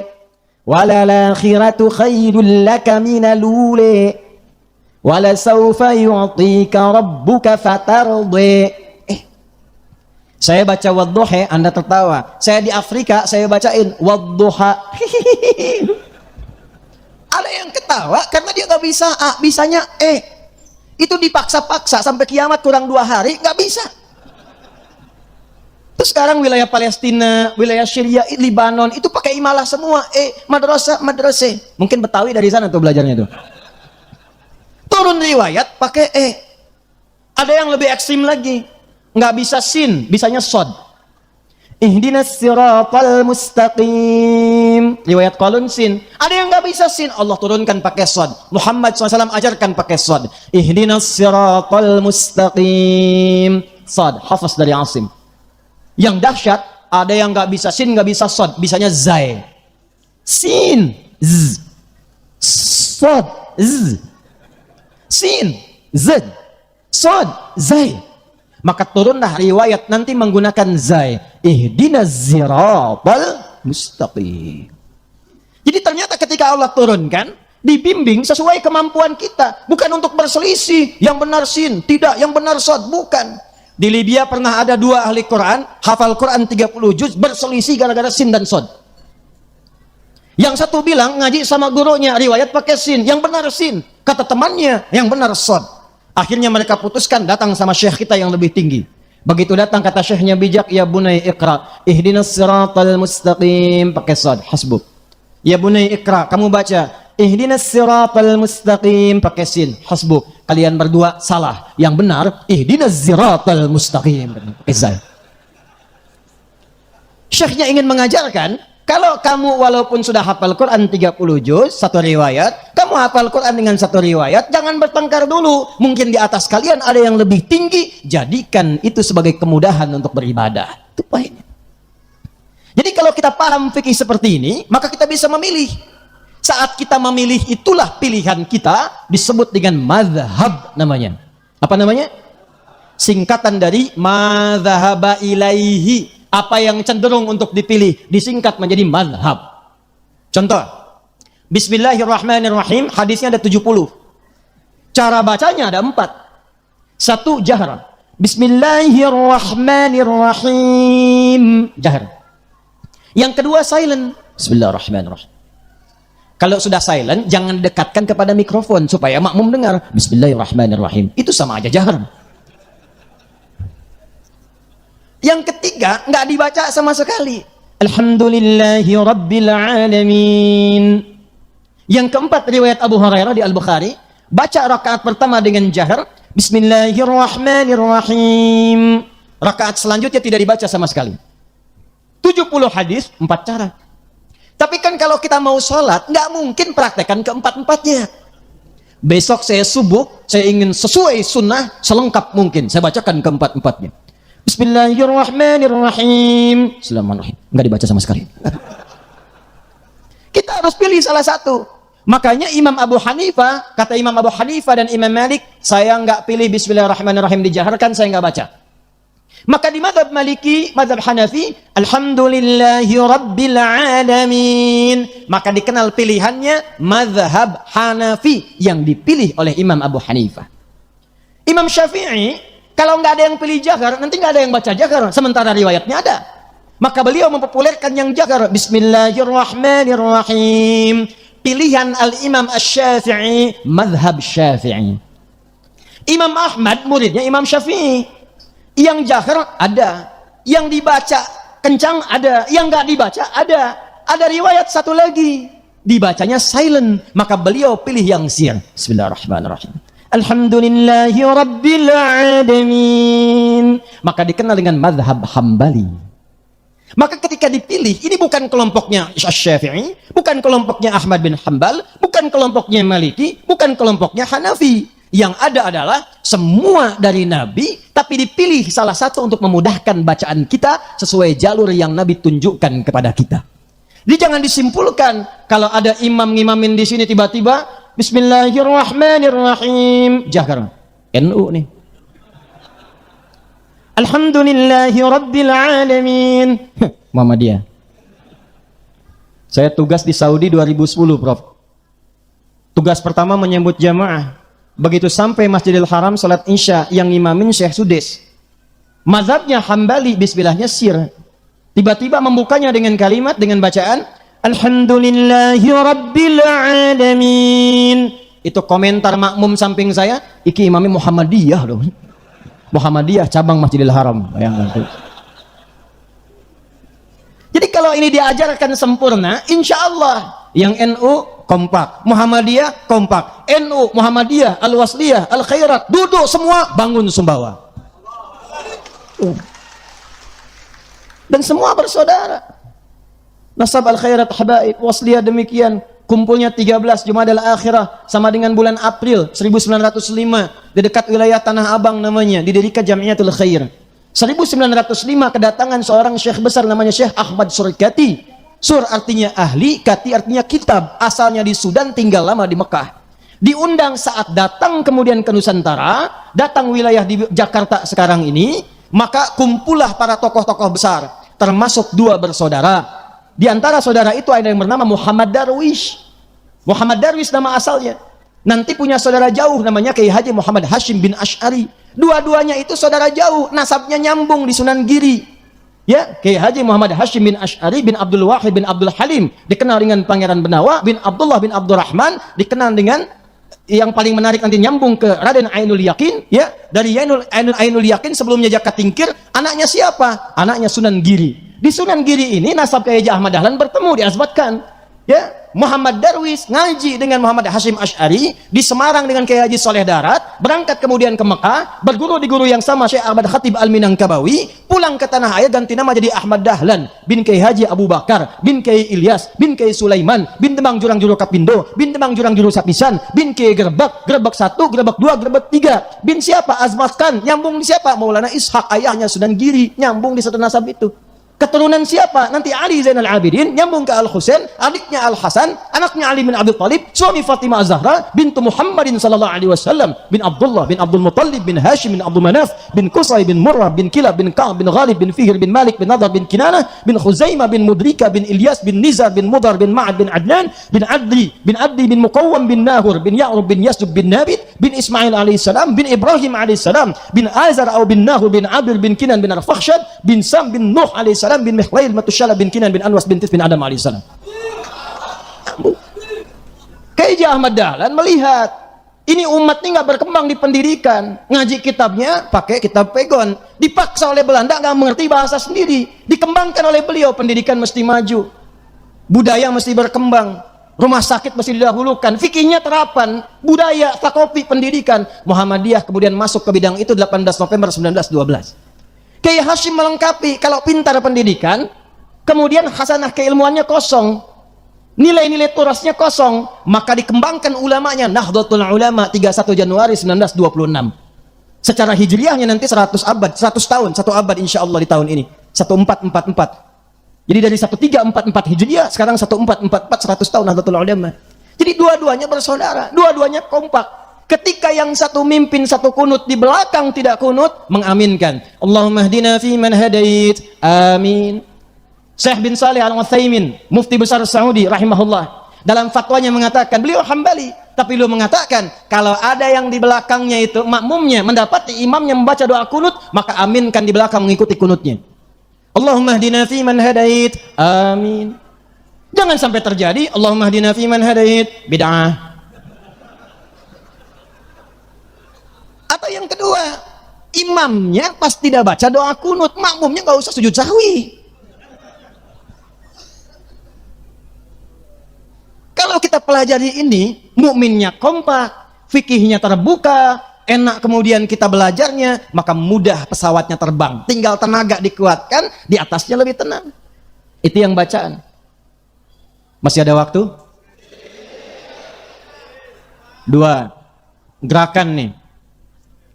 Walal akhiratu khairul laka minal ula. Wala sawfa yu'tika rabbuka fatardi. Saya baca wadduha, Anda tertawa. Saya di Afrika, saya bacain wadduha. Ada yang ketawa karena dia nggak bisa A, bisanya Itu dipaksa-paksa sampai kiamat kurang 2 hari, nggak bisa. Terus sekarang wilayah Palestina, wilayah Syria, Libanon, itu pakai imalah semua. Madrasah. Mungkin Betawi dari sana tuh belajarnya tuh. Turun riwayat pakai Ada yang lebih ekstrim lagi. Nggak bisa sin, bisanya sod. Ihdinas siratal mustaqim. Riwayat Qalun sin. Ada yang nggak bisa sin, Allah turunkan pakai sod. Muhammad SAW ajarkan pakai sod. Ihdinas siratal mustaqim. Sod, hafaz dari Asim. Yang dahsyat, ada yang nggak bisa sin, nggak bisa sod, bisanya zai. Sin, z. Sod, z. Sin, z. Sod, zai. Maka turunlah riwayat nanti menggunakan zai. Ihdinas siratal mustaqim. Jadi ternyata ketika Allah turunkan, dibimbing sesuai kemampuan kita, bukan untuk berselisih. Yang benar sin, tidak, yang benar sod, bukan. Di Libya pernah ada 2 ahli Quran, hafal Quran 30 juz, berselisih gara-gara sin dan sod. Yang satu bilang ngaji sama gurunya, riwayat pakai sin, yang benar sin. Kata temannya, yang benar sod. Akhirnya mereka putuskan datang sama syekh kita yang lebih tinggi. Begitu datang kata syekhnya bijak, ya bunai iqra, ihdinas siratal mustaqim, pakai sad, hasbuk. Ya bunai iqra, kamu baca, ihdinas siratal mustaqim, pakai sin, hasbuk. Kalian berdua salah, yang benar ihdinas siratal mustaqim, pakai sad. Syekhnya ingin mengajarkan, kalau kamu walaupun sudah hafal Quran 30 juz, 1 riwayat, kamu hafal Quran dengan 1 riwayat, jangan bertengkar dulu. Mungkin di atas kalian ada yang lebih tinggi, jadikan itu sebagai kemudahan untuk beribadah. Itu poinnya. Jadi kalau kita paham fikih seperti ini, maka kita bisa memilih. Saat kita memilih, itulah pilihan kita, disebut dengan mazhab namanya. Apa namanya? Singkatan dari mazhaba ilaihi. Apa yang cenderung untuk dipilih disingkat menjadi mazhab. Contoh, Bismillahirrahmanirrahim, hadisnya ada 70. Cara bacanya ada 4. 1 jahar. Bismillahirrahmanirrahim, jahar. Yang kedua silent. Bismillahirrahmanirrahim. Kalau sudah silent, jangan dekatkan kepada mikrofon supaya makmum dengar. Bismillahirrahmanirrahim. Itu sama aja jahar. Yang ketiga, nggak dibaca sama sekali. Alhamdulillahi Rabbil Alamin. Yang keempat, riwayat Abu Hurairah di Al-Bukhari. Baca rakaat pertama dengan jahar. Bismillahirrahmanirrahim. Rakaat selanjutnya tidak dibaca sama sekali. 70 hadis, 4 cara. Tapi kan kalau kita mau sholat, nggak mungkin praktekkan keempat-empatnya. Besok saya subuh, saya ingin sesuai sunnah, selengkap mungkin. Saya bacakan keempat-empatnya. Bismillahirrahmanirrahim. Bismillahirrahmanirrahim. Enggak dibaca sama sekali. Kita harus pilih salah satu. Makanya Imam Abu Hanifah, kata Imam Abu Hanifah dan Imam Malik, saya enggak pilih Bismillahirrahmanirrahim dijaharkan, saya enggak baca. Maka di mazhab Maliki, mazhab Hanafi, Alhamdulillahi Rabbil Alamin. Maka dikenal pilihannya mazhab Hanafi yang dipilih oleh Imam Abu Hanifah. Imam Syafi'i, kalau nggak ada yang pilih jahar, nanti nggak ada yang baca jahar. Sementara riwayatnya ada. Maka beliau mempopulerkan yang jahar. Bismillahirrahmanirrahim. Pilihan Al-Imam Asy-Syafi'i, mazhab Syafi'i. Imam Ahmad, muridnya Imam Syafi'i. Yang jahar ada. Yang dibaca kencang ada. Yang nggak dibaca ada. Ada riwayat satu lagi. Dibacanya silent. Maka beliau pilih yang sir. Bismillahirrahmanirrahim. Alhamdulillahi Rabbil Alamin. Maka dikenal dengan mazhab Hambali. Maka ketika dipilih, ini bukan kelompoknya Syafi'i, bukan kelompoknya Ahmad bin Hanbal, bukan kelompoknya Maliki, bukan kelompoknya Hanafi. Yang ada adalah semua dari Nabi, tapi dipilih salah satu untuk memudahkan bacaan kita sesuai jalur yang Nabi tunjukkan kepada kita. Jadi jangan disimpulkan kalau ada imam ngimamin di sini tiba-tiba Bismillahirrahmanirrahim. Jahar. NU nih. Alhamdulillahi Rabbil Alamin. Muhammadiyah. Saya tugas di Saudi 2010, Prof. Tugas pertama menyambut jamaah. Begitu sampai Masjidil Haram salat Isya yang ngimamin Syekh Sudais. Mazhabnya Hambali, bismillahnya sir. Tiba-tiba membukanya dengan kalimat, dengan bacaan Alhamdulillahi Rabbil Alamin. Itu komentar makmum samping saya, iki imamnya Muhammadiyah dong. Muhammadiyah cabang Masjidil Haram. Bayangkan. Jadi kalau ini diajarkan sempurna, insya Allah yang NU kompak, Muhammadiyah kompak, NU, Muhammadiyah, Al-Wasliyah, Al-Khairat, duduk semua bangun sumbawa. Dan semua bersaudara. Nasab Al-Khairat Habaib, Wasliyah demikian. Kumpulnya 13 Jumadal Akhirah sama dengan bulan April 1905 di dekat wilayah Tanah Abang namanya, didirikan Jamiatul Khair. 1905 kedatangan seorang syekh besar namanya Syekh Ahmad Surkati. Sur artinya ahli, kati artinya kitab. Asalnya di Sudan, tinggal lama di Mekah. Diundang saat datang kemudian ke Nusantara, datang wilayah di Jakarta sekarang ini, maka kumpullah para tokoh-tokoh besar, termasuk dua bersaudara. Di antara saudara itu ada yang bernama Muhammad Darwish. Muhammad Darwish nama asalnya. Nanti punya saudara jauh namanya Kiai Haji Muhammad Hashim bin Asy'ari. Dua-duanya itu saudara jauh, nasabnya nyambung di Sunan Giri. Ya, Kiai Haji Muhammad Hashim bin Asy'ari bin Abdul Wahid bin Abdul Halim, dikenal dengan Pangeran Benawa bin Abdullah bin Abdurrahman, dikenal dengan yang paling menarik nanti nyambung ke Raden Ainul Yakin, ya. Dari Ainul Yakin sebelumnya Jaka Tingkir, anaknya siapa? Anaknya Sunan Giri. Di Sunan Giri ini nasab Kiai Haji Ahmad Dahlan bertemu, diazbatkan. Ya, Muhammad Darwis ngaji dengan Muhammad Hashim Asy'ari di Semarang dengan Kiai Haji Soleh Darat, berangkat kemudian ke Mekah, berguru di guru yang sama Syekh Ahmad Khatib Al-Minangkabawi, pulang ke tanah air ganti nama jadi Ahmad Dahlan bin Kiai Haji Abu Bakar bin Kiai Ilyas bin Kiai Sulaiman bin Demang Jurang Juru Kapindo bin Demang Jurang Juru Sapisan bin Kiai Gerbek 1, Gerbek 2, Gerbek 3 bin siapa? Azmat Khan, nyambung di siapa? Maulana Ishaq, ayahnya Sunan Giri, nyambung di satu nasab itu. Keturunan siapa? Nanti Ali Zainal Abidin nyambung ke Al-Husain, adiknya Al-Hasan, anaknya Ali bin Abi Thalib, suami Fatimah Az-Zahra bintu Muhammadin sallallahu alaihi wasallam, bin Abdullah bin Abdul Muttalib bin Hashim bin Abdul Manaf bin Qusay bin Murrah bin Kilab bin Ka'ab bin Ghalib bin Fihr bin Malik bin Nadar bin Kinanah bin Khuzaimah bin Mudrika bin Ilyas bin Nizar bin Mudar bin Ma'ad bin Adnan bin Adli bin Muqawwam bin Nahur bin Ya'rub bin Yasub bin Nabit bin Ismail alaihi salam bin Ibrahim alaihi salam bin Azar atau bin Nahur bin Abir bin Kinan bin Arfakhshad bin Sam bin Nuh alaihi salam bin Mihlail Matushala bin Kinan bin Anwas bin Tis bin Adam alaihissalam. Kiai Haji Ahmad Dahlan melihat ini umat ini nggak berkembang di pendidikan, ngaji kitabnya pakai kitab pegon, dipaksa oleh Belanda nggak mengerti bahasa sendiri, dikembangkan oleh beliau, pendidikan mesti maju, budaya mesti berkembang, rumah sakit mesti didahulukan, fikihnya terapan, budaya, takopi, pendidikan. Muhammadiyah kemudian masuk ke bidang itu 18 November 1912. Kiai Hashim melengkapi, kalau pintar pendidikan, kemudian hasanah keilmuannya kosong, nilai-nilai turasnya kosong, maka dikembangkan ulamanya, Nahdlatul Ulama 31 Januari 1926. Secara hijriahnya nanti 100 tahun, 1 abad insya Allah di tahun ini, 1444. Jadi dari 1344 hijriah, sekarang 1444, 100 tahun Nahdlatul Ulama. Jadi dua-duanya bersaudara, dua-duanya kompak. Ketika yang satu mimpin satu kunut, di belakang tidak kunut, mengaminkan. Allahumma hdina fi man hadait. Amin. Syekh bin Saleh Al-Utsaimin, mufti besar Saudi rahimahullah, dalam fatwanya mengatakan, beliau Hambali, tapi beliau mengatakan kalau ada yang di belakangnya itu makmumnya mendapati imamnya membaca doa kunut, maka aminkan di belakang mengikuti kunutnya. Allahumma hdina fi man hadait. Amin. Jangan sampai terjadi Allahumma hdina fi man hadait bid'ah. Atau yang kedua, imamnya pas tidak baca doa kunut, makmumnya nggak usah sujud sahwi. Kalau kita pelajari ini, mukminnya kompak, fikihnya terbuka, enak kemudian kita belajarnya, maka mudah pesawatnya terbang. Tinggal tenaga dikuatkan, di atasnya lebih tenang. Itu yang bacaan. Masih ada waktu? 2. Gerakan nih.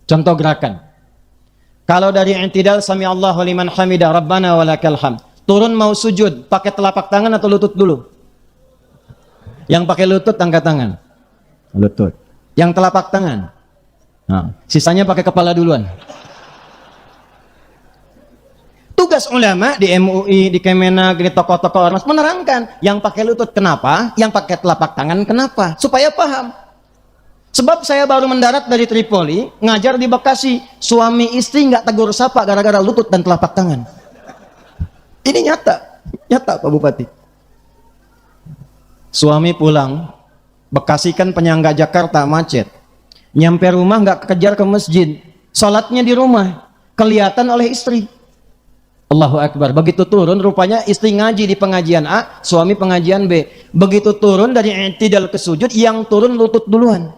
Contoh gerakan. Kalau dari i'tidal sami Allahu liman hamidah rabbana walakal hamd. Turun mau sujud, pakai telapak tangan atau lutut dulu? Yang pakai lutut angkat tangan. Lutut. Yang telapak tangan. Nah, sisanya pakai kepala duluan. Tugas ulama di MUI, di Kemenak, di tokoh-tokoh ormas menerangkan yang pakai lutut kenapa, yang pakai telapak tangan kenapa, supaya paham. Sebab saya baru mendarat dari Tripoli, ngajar di Bekasi, suami istri nggak tegur sapa gara-gara lutut dan telapak tangan. Ini nyata Pak Bupati. Suami pulang, Bekasi kan penyangga Jakarta macet, nyampe rumah nggak kejar ke masjid, sholatnya di rumah, kelihatan oleh istri. Allahu Akbar. Begitu turun, rupanya istri ngaji di pengajian A, suami pengajian B. Begitu turun dari i'tidal ke sujud, yang turun lutut duluan.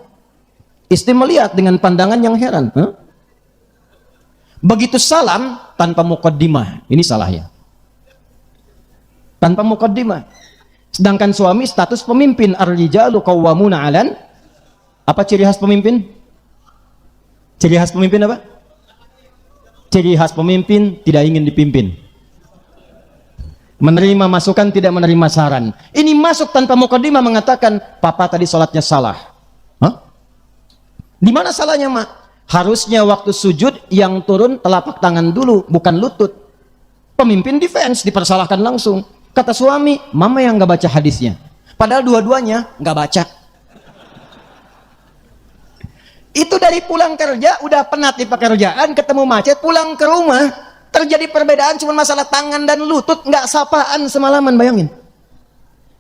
Istri melihat dengan pandangan yang heran. Begitu salam, tanpa muqaddimah. Ini salahnya. Tanpa muqaddimah. Sedangkan suami status pemimpin. Ar-rijalu qawwamuna 'alan. Apa ciri khas pemimpin? Ciri khas pemimpin apa? Ciri khas pemimpin tidak ingin dipimpin. Menerima masukan, tidak menerima saran. Ini masuk tanpa muqaddimah mengatakan, papa tadi sholatnya salah. Hah? Di mana salahnya, Mak? Harusnya waktu sujud yang turun telapak tangan dulu, bukan lutut. Pemimpin defense, dipersalahkan langsung. Kata suami, mama yang nggak baca hadisnya. Padahal dua-duanya nggak baca. Itu dari pulang kerja, udah penat di pekerjaan, ketemu macet, pulang ke rumah, terjadi perbedaan cuma masalah tangan dan lutut, nggak sapaan semalaman, bayangin.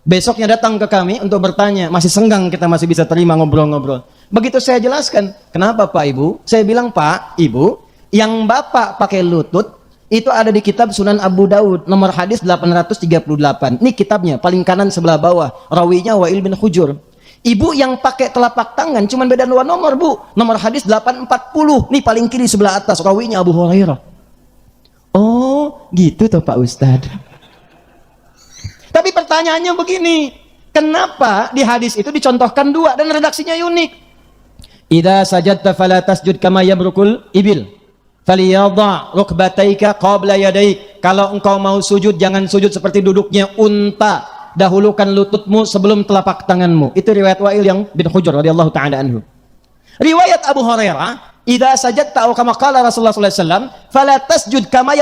Besoknya datang ke kami untuk bertanya, masih senggang kita masih bisa terima ngobrol-ngobrol. Begitu saya jelaskan, kenapa Pak Ibu? Saya bilang, Pak, Ibu, yang Bapak pakai lutut, itu ada di kitab Sunan Abu Daud, nomor hadis 838. Ini kitabnya, paling kanan sebelah bawah. Rawinya Wa'il bin Hujur. Ibu yang pakai telapak tangan, cuman beda 2 nomor, Bu. Nomor hadis 840. Nih paling kiri sebelah atas, rawinya Abu Hurairah. Oh, gitu toh Pak Ustadz. Tapi pertanyaannya begini, kenapa di hadis itu dicontohkan 2 dan redaksinya unik? Idza sajadta fala tasjud kama yabrukul ibil. Faliyadha rukbataika qabla yadaik. Kalau engkau mau sujud, jangan sujud seperti duduknya unta. Dahulukan lututmu sebelum telapak tanganmu. Itu riwayat Wa'il yang bin Hujur radhiyallahu taala anhu. Riwayat Abu Hurairah, idza sajadta aw kama qala Rasulullah sallallahu alaihi wasallam, fala tasjud kama